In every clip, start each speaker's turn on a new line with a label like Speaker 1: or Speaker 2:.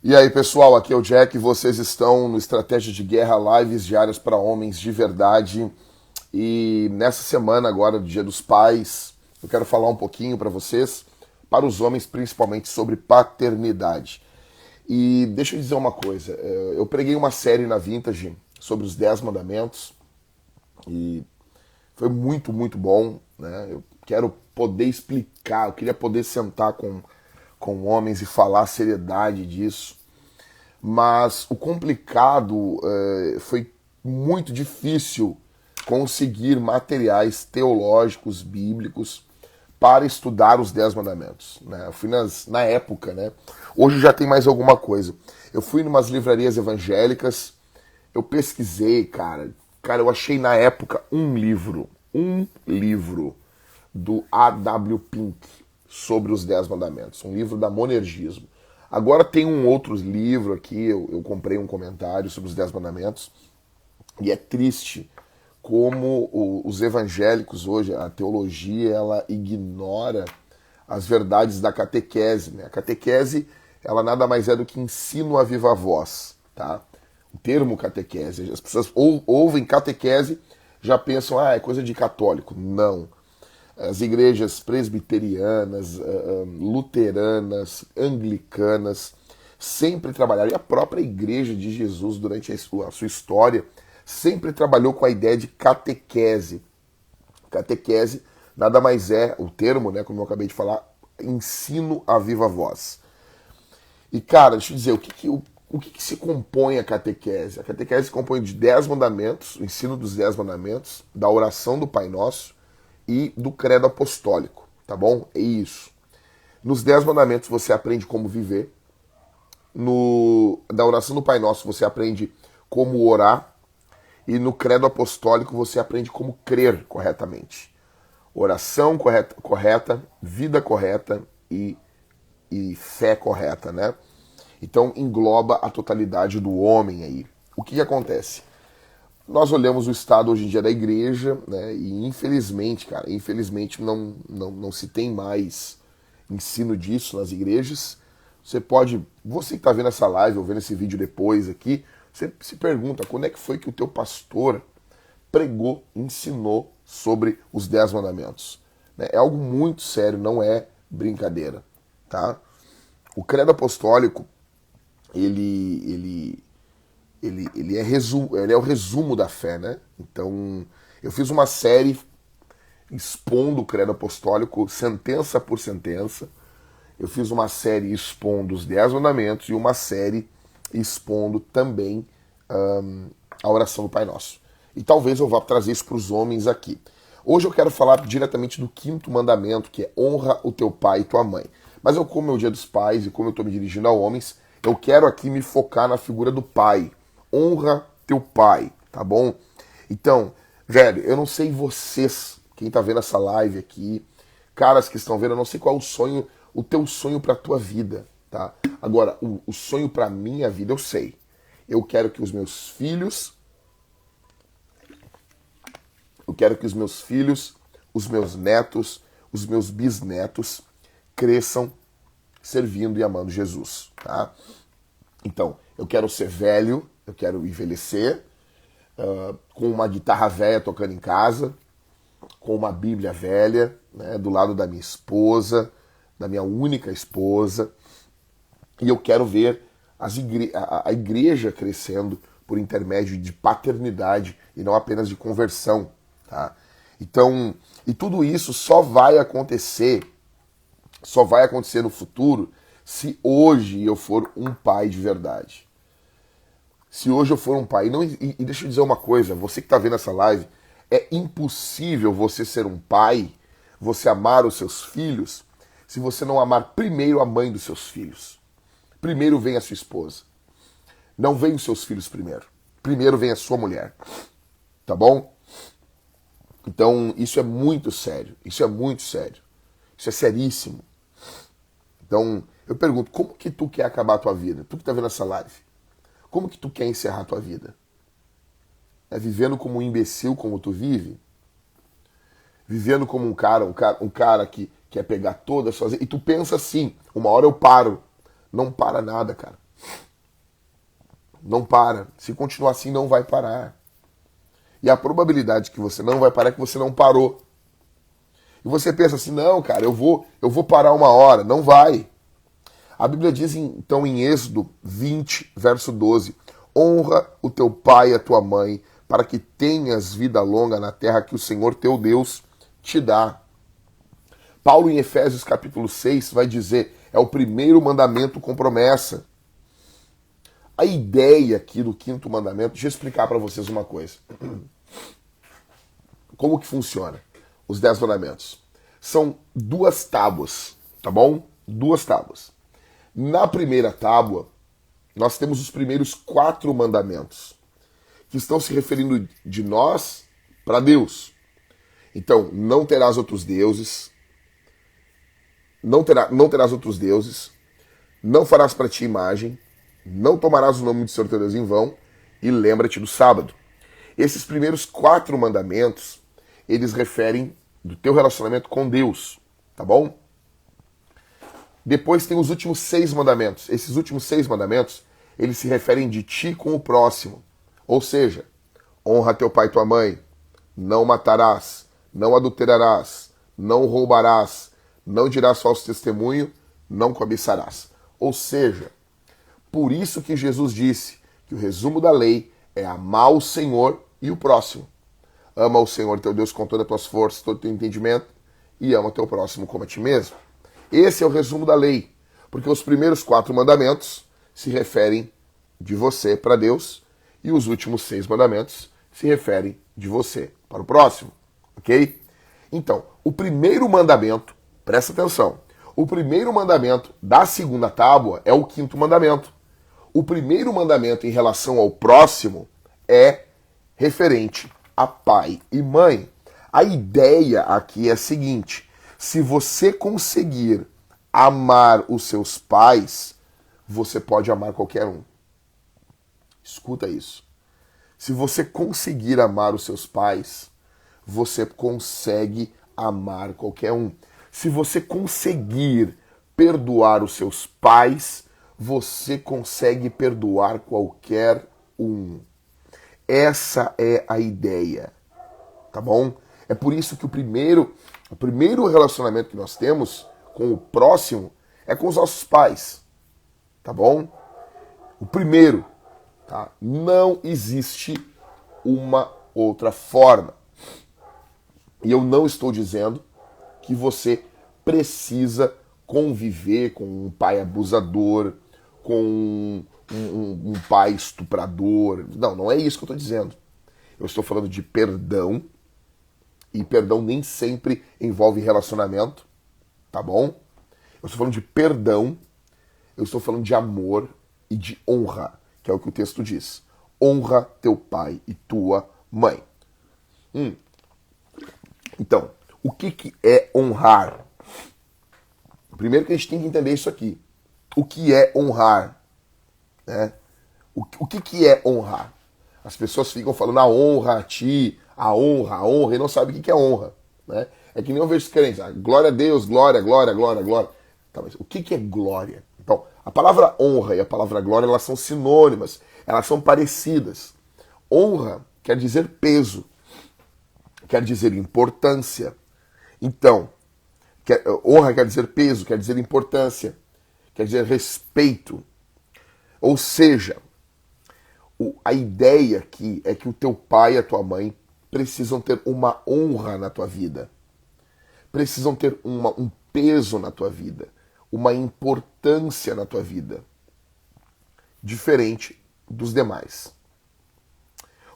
Speaker 1: E aí, pessoal, aqui é o Jack. Vocês estão no Estratégia de Guerra Lives diárias para homens de verdade. E nessa semana agora, do Dia dos Pais, eu quero falar um pouquinho para vocês, para os homens principalmente, sobre paternidade. E deixa eu dizer uma coisa, eu preguei uma série na Vintage sobre os 10 mandamentos e foi muito, muito bom, né? Eu quero poder explicar, eu queria poder sentar com homens e falar a seriedade disso. Mas o complicado foi muito difícil conseguir materiais teológicos, bíblicos, para estudar os 10 mandamentos. Né? Eu fui na época, né? Hoje já tem mais alguma coisa. Eu fui em umas livrarias evangélicas, eu pesquisei, cara. Cara, eu achei na época um livro do A.W. Pink sobre os 10 mandamentos, um livro da Monergismo. Agora tem um outro livro aqui, eu comprei um comentário sobre os 10 mandamentos, e é triste como os evangélicos hoje, a teologia, ela ignora as verdades da catequese. Né? A catequese, ela nada mais é do que ensino a viva voz. Tá? O termo catequese, as pessoas ouvem catequese, já pensam, é coisa de católico. Não. As igrejas presbiterianas, luteranas, anglicanas, sempre trabalharam, e a própria igreja de Jesus, durante a sua história, sempre trabalhou com a ideia de catequese. Catequese nada mais é, o termo, né, como eu acabei de falar, ensino a viva voz. E, cara, deixa eu dizer, o que se compõe a catequese? A catequese se compõe de 10 mandamentos, o ensino dos 10 mandamentos, da oração do Pai Nosso e do credo apostólico, tá bom? É isso. Nos 10 mandamentos você aprende como viver, da oração do Pai Nosso você aprende como orar, e no credo apostólico você aprende como crer corretamente. Oração correta, vida correta e fé correta, né? Então engloba a totalidade do homem aí. O que acontece? Nós olhamos o estado hoje em dia da igreja, né? E infelizmente, cara, infelizmente não se tem mais ensino disso nas igrejas. Você que está vendo essa live ou vendo esse vídeo depois aqui, você se pergunta quando é que foi que o teu pastor pregou, ensinou sobre os 10 mandamentos. Né? É algo muito sério, não é brincadeira. Tá? O credo apostólico, ele é o resumo da fé. Né? Então, eu fiz uma série expondo o credo apostólico, sentença por sentença. Eu fiz uma série expondo os 10 mandamentos e uma série expondo também a oração do Pai Nosso. E talvez eu vá trazer isso para os homens aqui. Hoje eu quero falar diretamente do 5º mandamento, que é honra o teu pai e tua mãe. Mas como é o Dia dos Pais e como eu estou me dirigindo a homens, eu quero aqui me focar na figura do pai. Honra teu pai, tá bom? Então, velho, eu não sei vocês, quem está vendo essa live aqui, caras que estão vendo, eu não sei qual é o sonho, o teu sonho para a tua vida, tá? Agora, o sonho para a minha vida eu sei. Eu quero que os meus filhos, os meus netos, os meus bisnetos cresçam servindo e amando Jesus, tá? Então, eu quero ser velho, eu quero envelhecer, com uma guitarra velha tocando em casa, com uma Bíblia velha, né, do lado da minha esposa, da minha única esposa, e eu quero ver a igreja crescendo por intermédio de paternidade e não apenas de conversão. Tá? Então, e tudo isso só vai acontecer no futuro se hoje eu for um pai de verdade. Se hoje eu for um pai. E deixa eu dizer uma coisa, você que está vendo essa live, é impossível você ser um pai, você amar os seus filhos, se você não amar primeiro a mãe dos seus filhos. Primeiro vem a sua esposa. Não vem os seus filhos primeiro. Primeiro vem a sua mulher. Tá bom? Então, isso é muito sério. Isso é muito sério. Isso é seríssimo. Então, eu pergunto, como que tu quer acabar a tua vida? Tu que tá vendo essa live. Como que tu quer encerrar a tua vida? É vivendo como um imbecil como tu vive? Vivendo como um cara que quer pegar todas as suas... E tu pensa assim, uma hora eu paro. Não para nada, cara. Não para. Se continuar assim, não vai parar. E a probabilidade que você não vai parar é que você não parou. E você pensa assim, não, cara, eu vou parar uma hora. Não vai. A Bíblia diz, então, em Êxodo 20, verso 12, honra o teu pai e a tua mãe, para que tenhas vida longa na terra que o Senhor teu Deus te dá. Paulo, em Efésios capítulo 6, vai dizer, é o primeiro mandamento com promessa. A ideia aqui do quinto mandamento, deixa eu explicar para vocês uma coisa. Como que funciona os 10 mandamentos? São 2 tábuas, tá bom? 2 tábuas. Na primeira tábua, nós temos os primeiros 4 mandamentos, que estão se referindo de nós para Deus. Então, não terás outros deuses, não terás outros deuses, não farás para ti imagem, não tomarás o nome do Senhor teu Deus em vão, e lembra-te do sábado. Esses primeiros 4 mandamentos, eles referem do teu relacionamento com Deus, tá bom? Depois tem os últimos 6 mandamentos. Esses últimos 6 mandamentos, eles se referem de ti com o próximo. Ou seja, honra teu pai e tua mãe, não matarás, não adulterarás, não roubarás, não dirás falso testemunho, não cobiçarás. Ou seja, por isso que Jesus disse que o resumo da lei é amar o Senhor e o próximo. Ama o Senhor teu Deus com todas as tuas forças, todo o teu entendimento, e ama o teu próximo como a ti mesmo. Esse é o resumo da lei, porque os primeiros 4 mandamentos se referem de você para Deus, e os últimos 6 mandamentos se referem de você para o próximo, ok? Então, o primeiro mandamento, presta atenção, o primeiro mandamento da segunda tábua é o quinto mandamento. O primeiro mandamento em relação ao próximo é referente a pai e mãe. A ideia aqui é a seguinte: se você conseguir amar os seus pais, você pode amar qualquer um. Escuta isso. Se você conseguir amar os seus pais, você consegue amar qualquer um. Se você conseguir perdoar os seus pais, você consegue perdoar qualquer um. Essa é a ideia, tá bom? É por isso que o primeiro relacionamento que nós temos com o próximo é com os nossos pais, tá bom? O primeiro, tá? Não existe uma outra forma. E eu não estou dizendo que você precisa conviver com um pai abusador, com um pai estuprador. Não, não é isso que eu estou dizendo. Eu estou falando de perdão, e perdão nem sempre envolve relacionamento, tá bom? Eu estou falando de perdão, eu estou falando de amor e de honra, que é o que o texto diz. Honra teu pai e tua mãe. Então, o que é honrar? Primeiro que a gente tem que entender isso aqui. O que é honrar? Né? O que é honrar? As pessoas ficam falando a honra a ti, a honra, e não sabem o que é honra. Né? É que nem eu vejo os crentes, glória a Deus, glória, glória, glória, glória. Tá, mas o que é glória? Então, a palavra honra e a palavra glória, elas são sinônimas, elas são parecidas. Honra quer dizer peso, quer dizer importância. Então, honra quer dizer peso, quer dizer importância, quer dizer respeito. Ou seja, a ideia aqui é que o teu pai e a tua mãe precisam ter uma honra na tua vida. Precisam ter um peso na tua vida, uma importância na tua vida, diferente dos demais.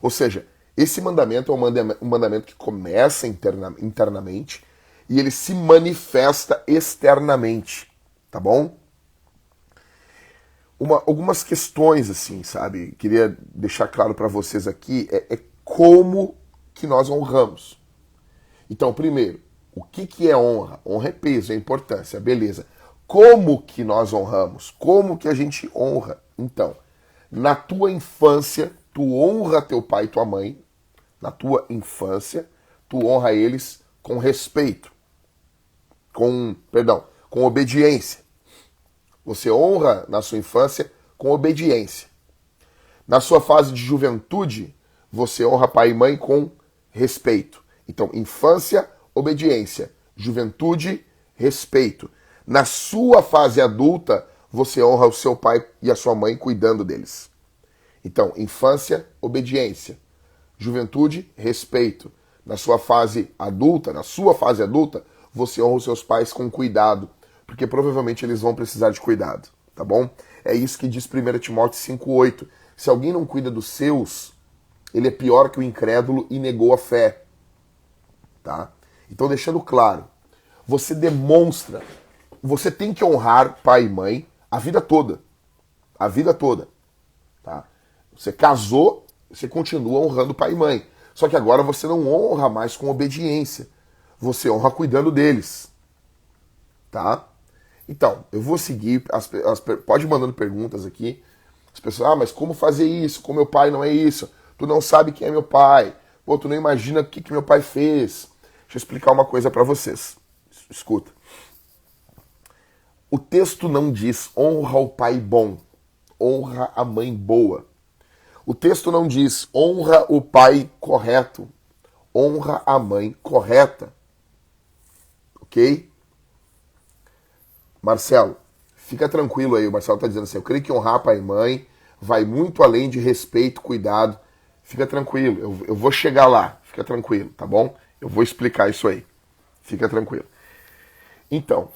Speaker 1: Ou seja, esse mandamento é um mandamento que começa internamente e ele se manifesta externamente, tá bom? Algumas questões, assim, sabe? Queria deixar claro para vocês aqui é como que nós honramos. Então, primeiro, o que é honra? Honra é peso, é importância, beleza. Como que nós honramos? Como que a gente honra? Então, na tua infância, tu honra teu pai e tua mãe. Na tua infância, tu honra eles com respeito, com obediência. Você honra na sua infância com obediência. Na sua fase de juventude, você honra pai e mãe com respeito. Então, infância, obediência. Juventude, respeito. Na sua fase adulta, você honra o seu pai e a sua mãe cuidando deles. Então, infância, obediência. Juventude, respeito. Na sua fase adulta, você honra os seus pais com cuidado, porque provavelmente eles vão precisar de cuidado, tá bom? É isso que diz 1 Timóteo 5,8. Se alguém não cuida dos seus, ele é pior que o incrédulo e negou a fé, tá? Então, deixando claro, você demonstra, você tem que honrar pai e mãe a vida toda, tá? Você casou, você continua honrando pai e mãe. Só que agora você não honra mais com obediência. Você honra cuidando deles. Tá? Então, eu vou seguir. Pode ir mandando perguntas aqui. As pessoas, mas como fazer isso? Como meu pai não é isso? Tu não sabe quem é meu pai. Pô, tu não imagina o que meu pai fez. Deixa eu explicar uma coisa para vocês. Escuta. O texto não diz honra o pai bom, honra a mãe boa. O texto não diz honra o pai correto, honra a mãe correta. Ok? Marcelo, fica tranquilo aí. O Marcelo está dizendo assim, eu creio que honrar pai e mãe vai muito além de respeito, cuidado. Fica tranquilo, eu vou chegar lá. Fica tranquilo, tá bom? Eu vou explicar isso aí. Fica tranquilo. Então,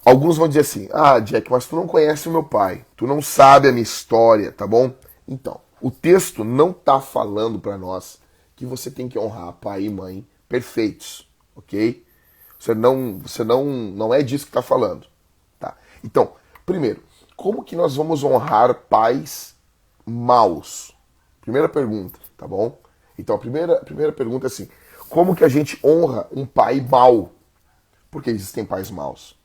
Speaker 1: alguns vão dizer assim, Jack, mas tu não conhece o meu pai, tu não sabe a minha história, tá bom? Então, o texto não tá falando para nós que você tem que honrar pai e mãe perfeitos, ok? Não é disso que tá falando, tá? Então, primeiro, como que nós vamos honrar pais maus? Primeira pergunta, tá bom? Então, a primeira pergunta é assim, como que a gente honra um pai mau? Porque existem pais maus.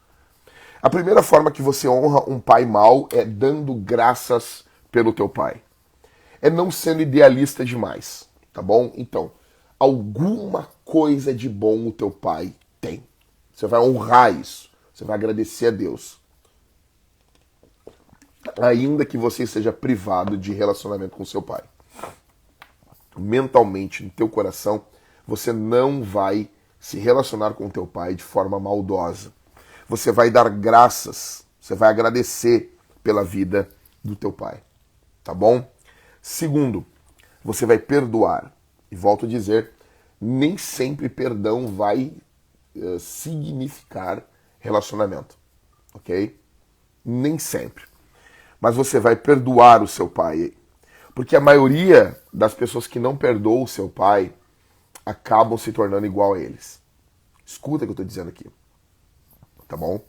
Speaker 1: A primeira forma que você honra um pai mau é dando graças pelo teu pai. É não sendo idealista demais, tá bom? Então, alguma coisa de bom o teu pai tem. Você vai honrar isso. Você vai agradecer a Deus. Ainda que você esteja privado de relacionamento com seu pai. Mentalmente, no teu coração, você não vai se relacionar com teu pai de forma maldosa. Você vai dar graças, você vai agradecer pela vida do teu pai, tá bom? Segundo, você vai perdoar. E volto a dizer, nem sempre perdão vai significar relacionamento, ok? Nem sempre. Mas você vai perdoar o seu pai. Porque a maioria das pessoas que não perdoam o seu pai acabam se tornando igual a eles. Escuta o que eu estou dizendo aqui. Tá bom?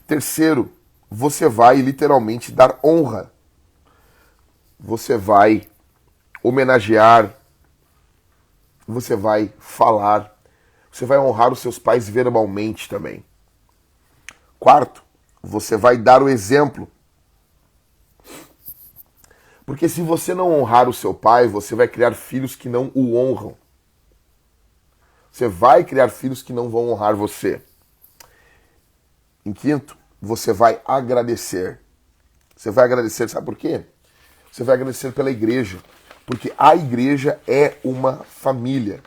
Speaker 1: Terceiro, você vai literalmente dar honra. Você vai homenagear. Você vai falar. Você vai honrar os seus pais verbalmente também. Quarto, você vai dar o exemplo. Porque se você não honrar o seu pai, você vai criar filhos que não o honram. Você vai criar filhos que não vão honrar você. Em quinto, você vai agradecer. Você vai agradecer, sabe por quê? Você vai agradecer pela igreja. Porque a igreja é uma família.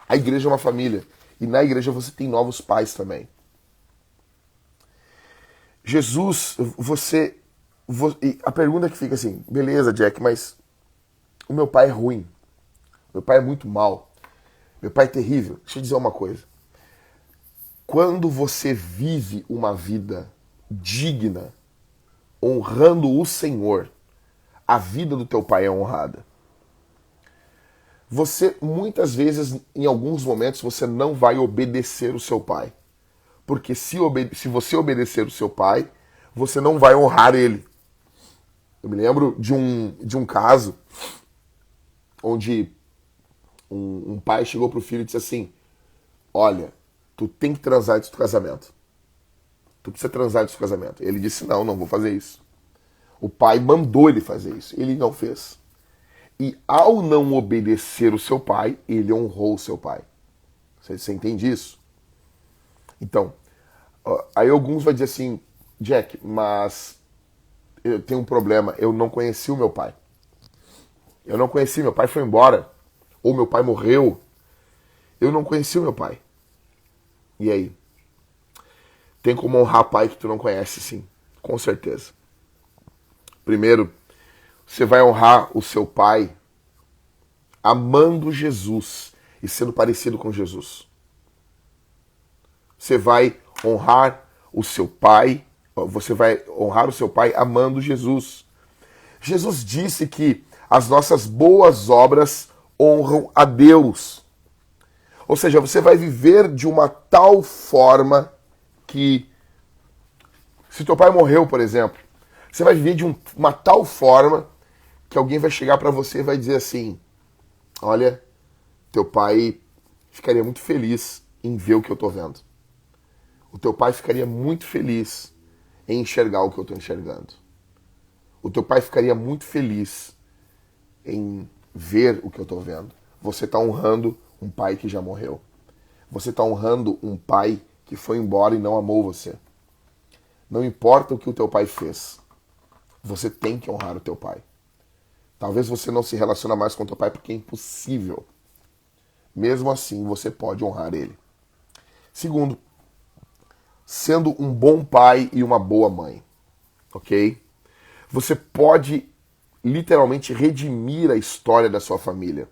Speaker 1: A igreja é uma família. E na igreja você tem novos pais também. Jesus, a pergunta que fica assim, beleza, Jack, mas o meu pai é ruim. Meu pai é muito mau. Meu pai é terrível. Deixa eu dizer uma coisa. Quando você vive uma vida digna, honrando o Senhor, a vida do teu pai é honrada. Você, muitas vezes, em alguns momentos, você não vai obedecer o seu pai. Porque se você obedecer o seu pai, você não vai honrar ele. Eu me lembro de um caso onde um pai chegou pro filho e disse assim, olha, tu tem que transar antes do casamento. Tu precisa transar antes do casamento. Ele disse, não vou fazer isso. O pai mandou ele fazer isso. Ele não fez. E ao não obedecer o seu pai, ele honrou o seu pai. Você entende isso? Então, aí alguns vão dizer assim, Jack, mas eu tenho um problema, eu não conheci o meu pai. Eu não conheci, meu pai foi embora. Ou meu pai morreu. Eu não conheci o meu pai. E aí? Tem como honrar pai que tu não conhece, sim. Com certeza. Primeiro, você vai honrar o seu pai amando Jesus e sendo parecido com Jesus. Você vai honrar o seu pai, você vai honrar o seu pai amando Jesus. Jesus disse que as nossas boas obras honram a Deus. Ou seja, você vai viver de uma tal forma que, se teu pai morreu, por exemplo, você vai viver de uma tal forma que alguém vai chegar para você e vai dizer assim: olha, teu pai ficaria muito feliz em ver o que eu tô vendo. O teu pai ficaria muito feliz em enxergar o que eu tô enxergando. O teu pai ficaria muito feliz em ver o que eu tô vendo. Você tá honrando um pai que já morreu. Você tá honrando um pai que foi embora e não amou você. Não importa o que o teu pai fez, você tem que honrar o teu pai. Talvez você não se relacione mais com o teu pai porque é impossível. Mesmo assim, você pode honrar ele. Segundo, sendo um bom pai e uma boa mãe, ok? Você pode literalmente redimir a história da sua família.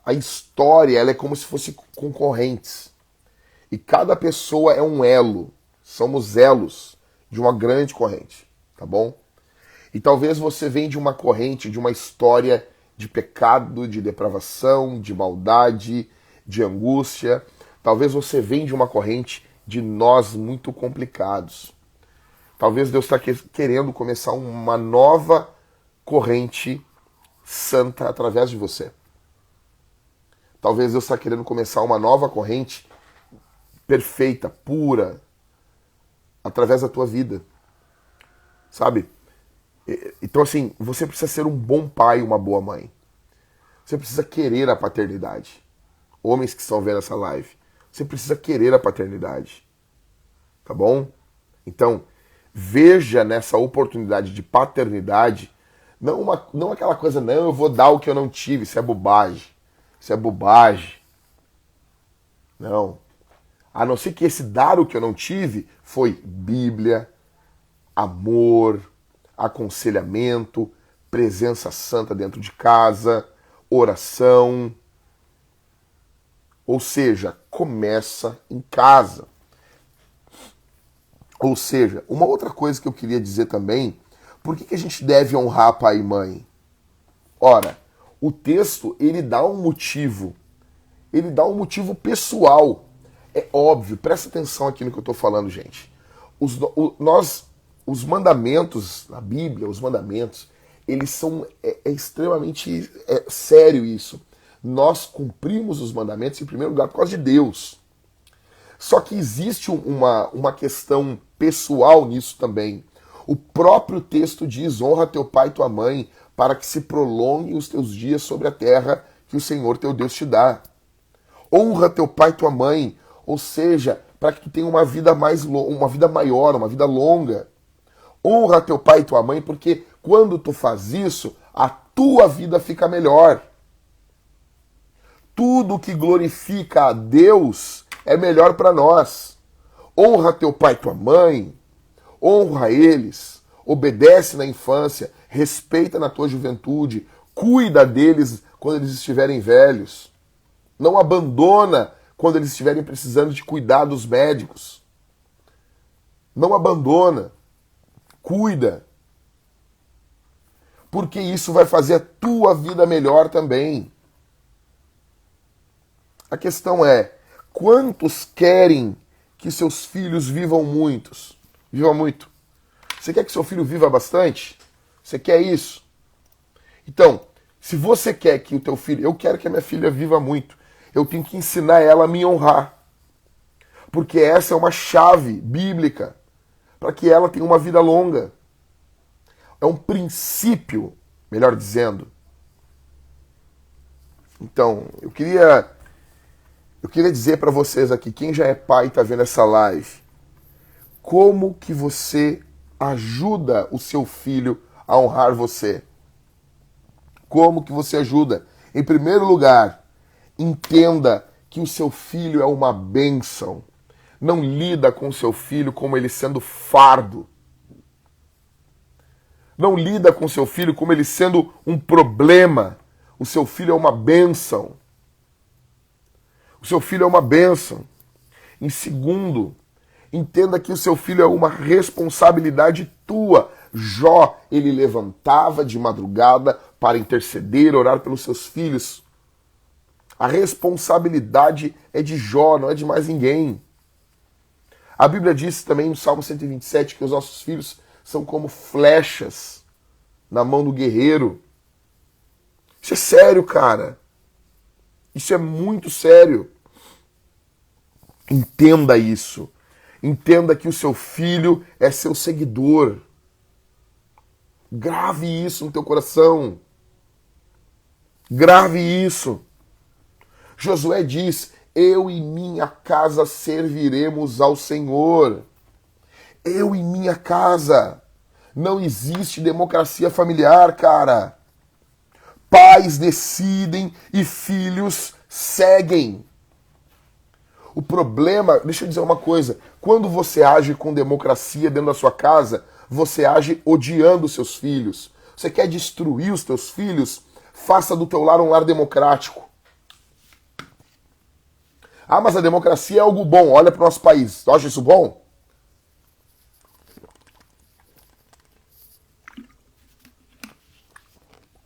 Speaker 1: A história, ela é como se fosse concorrentes. E cada pessoa é um elo. Somos elos de uma grande corrente, tá bom? E talvez você venha de uma corrente, de uma história de pecado, de depravação, de maldade, de angústia. Talvez você venha de uma corrente de nós muito complicados. Talvez Deus está querendo começar uma nova corrente santa através de você. Talvez Deus está querendo começar uma nova corrente perfeita, pura, através da tua vida. Sabe? Então, assim, você precisa ser um bom pai e uma boa mãe. Você precisa querer a paternidade. Homens que estão vendo essa live, você precisa querer a paternidade. Tá bom? Então, veja nessa oportunidade de paternidade, não aquela coisa, não, eu vou dar o que eu não tive, isso é bobagem. Isso é bobagem. Não. A não ser que esse dar o que eu não tive foi Bíblia, amor, aconselhamento, presença santa dentro de casa, oração. Ou seja, começa em casa. Ou seja, uma outra coisa que eu queria dizer também, por que a gente deve honrar pai e mãe? Ora, o texto, ele dá um motivo pessoal. É óbvio, presta atenção aqui no que eu estou falando, gente. Os mandamentos, na Bíblia, os mandamentos, eles são extremamente sério isso. Nós cumprimos os mandamentos em primeiro lugar por causa de Deus. Só que existe uma questão pessoal nisso também. O próprio texto diz: honra teu pai e tua mãe, para que se prolonguem os teus dias sobre a terra que o Senhor teu Deus te dá. Honra teu pai e tua mãe, ou seja, para que tu tenha uma vida maior, uma vida longa. Honra teu pai e tua mãe, porque quando tu faz isso, a tua vida fica melhor. Tudo que glorifica a Deus é melhor para nós. Honra teu pai e tua mãe, honra eles, obedece na infância, respeita na tua juventude, cuida deles quando eles estiverem velhos. Não abandona quando eles estiverem precisando de cuidados médicos. Não abandona. Cuida. Porque isso vai fazer a tua vida melhor também. A questão é, quantos querem que seus filhos vivam muito? Você quer que seu filho viva bastante? Você quer isso? Então, se você quer que o teu filho... Eu quero que a minha filha viva muito. Eu tenho que ensinar ela a me honrar. Porque essa é uma chave bíblica para que ela tenha uma vida longa. É um princípio, melhor dizendo. Então, eu queria dizer para vocês aqui, quem já é pai e está vendo essa live, como que você ajuda o seu filho a honrar você? Como que você ajuda? Em primeiro lugar, entenda que o seu filho é uma bênção. Não lida com o seu filho como ele sendo fardo. Não lida com o seu filho como ele sendo um problema. O seu filho é uma bênção. O seu filho é uma bênção. Em segundo, entenda que o seu filho é uma responsabilidade tua. Jó, ele levantava de madrugada para interceder, orar pelos seus filhos. A responsabilidade é de Jó, não é de mais ninguém. A Bíblia diz também no Salmo 127 que os nossos filhos são como flechas na mão do guerreiro. Isso é sério, cara. Isso é muito sério. Entenda isso. Entenda que o seu filho é seu seguidor. Grave isso no teu coração. Grave isso. Josué diz: eu e minha casa serviremos ao Senhor. Eu e minha casa. Não existe democracia familiar, cara. Pais decidem e filhos seguem. O problema, deixa eu dizer uma coisa, quando você age com democracia dentro da sua casa, você age odiando os seus filhos. Você quer destruir os teus filhos? Faça do teu lar um lar democrático. Ah, mas a democracia é algo bom. Olha para o nosso país. Tu acha isso bom?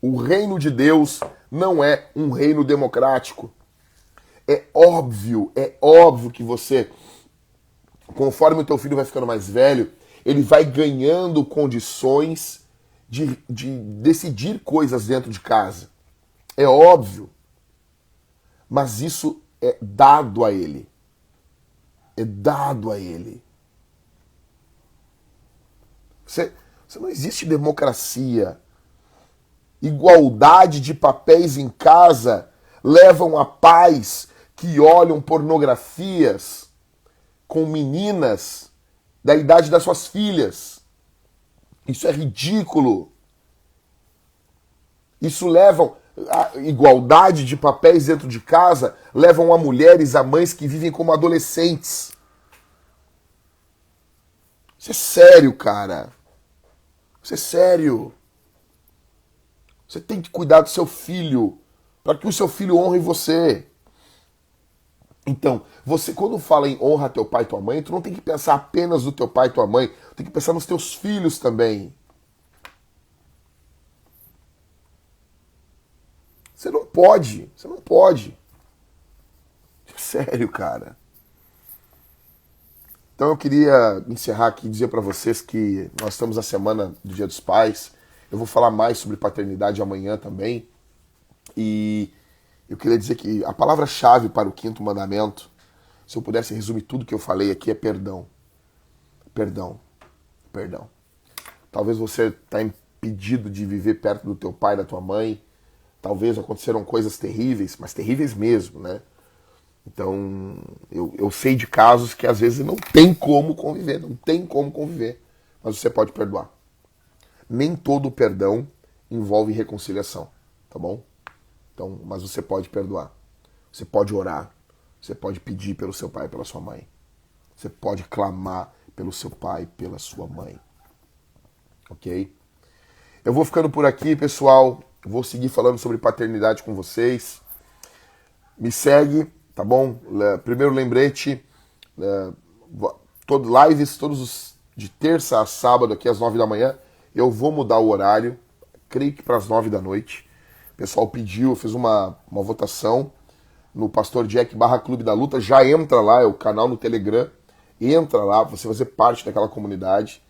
Speaker 1: O reino de Deus não é um reino democrático. É óbvio que você, conforme o teu filho vai ficando mais velho, ele vai ganhando condições de decidir coisas dentro de casa. É óbvio. Mas isso é dado a ele. É dado a ele. Você não existe democracia. Igualdade de papéis em casa levam a pais que olham pornografias com meninas da idade das suas filhas. Isso é ridículo. Isso leva a igualdade de papéis dentro de casa, levam a mulheres, a mães que vivem como adolescentes. Isso é sério, cara. Isso é sério. Você tem que cuidar do seu filho, para que o seu filho honre você. Então, você quando fala em honra teu pai e tua mãe, tu não tem que pensar apenas no teu pai e tua mãe, tu tem que pensar nos teus filhos também. Você não pode. Sério, cara. Então eu queria encerrar aqui e dizer para vocês que nós estamos na semana do Dia dos Pais. Eu vou falar mais sobre paternidade amanhã também. E eu queria dizer que a palavra-chave para o quinto mandamento, se eu pudesse resumir tudo que eu falei aqui, é perdão. Perdão. Perdão. Talvez você está impedido de viver perto do teu pai e da tua mãe. Talvez aconteceram coisas terríveis, mas terríveis mesmo, né? Então, eu sei de casos que às vezes não tem como conviver, mas você pode perdoar. Nem todo perdão envolve reconciliação, tá bom? Então, mas você pode perdoar. Você pode orar. Você pode pedir pelo seu pai e pela sua mãe. Você pode clamar pelo seu pai e pela sua mãe. Ok? Eu vou ficando por aqui, pessoal. Vou seguir falando sobre paternidade com vocês. Me segue, tá bom? Primeiro lembrete, lives todos os de terça a sábado aqui às 9 da manhã. Eu vou mudar o horário, creio que para as 9 da noite. O pessoal pediu, eu fiz uma votação no Pastor Jack / Clube da Luta. Já entra lá, é o canal no Telegram. Entra lá, você vai fazer parte daquela comunidade.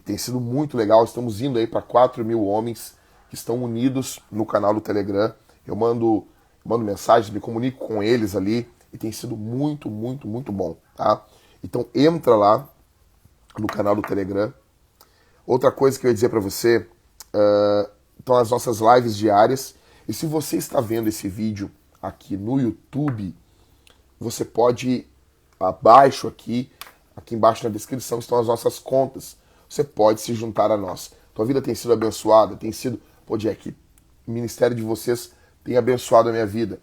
Speaker 1: Tem sido muito legal, estamos indo aí para 4.000 homens que estão unidos no canal do Telegram. Eu mando mensagens, me comunico com eles ali e tem sido muito, muito, muito bom, tá? Então entra lá no canal do Telegram. Outra coisa que eu ia dizer para você, estão as nossas lives diárias. E se você está vendo esse vídeo aqui no YouTube, você pode, aqui embaixo na descrição estão as nossas contas. você pode se juntar a nós. Tua vida tem sido abençoada, tem sido... Pô, Jack, o ministério de vocês tem abençoado a minha vida.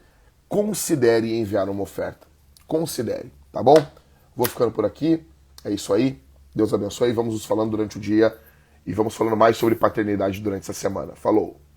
Speaker 1: Considere enviar uma oferta. Considere, tá bom? Vou ficando por aqui. É isso aí. Deus abençoe. Vamos nos falando durante o dia e vamos falando mais sobre paternidade durante essa semana. Falou!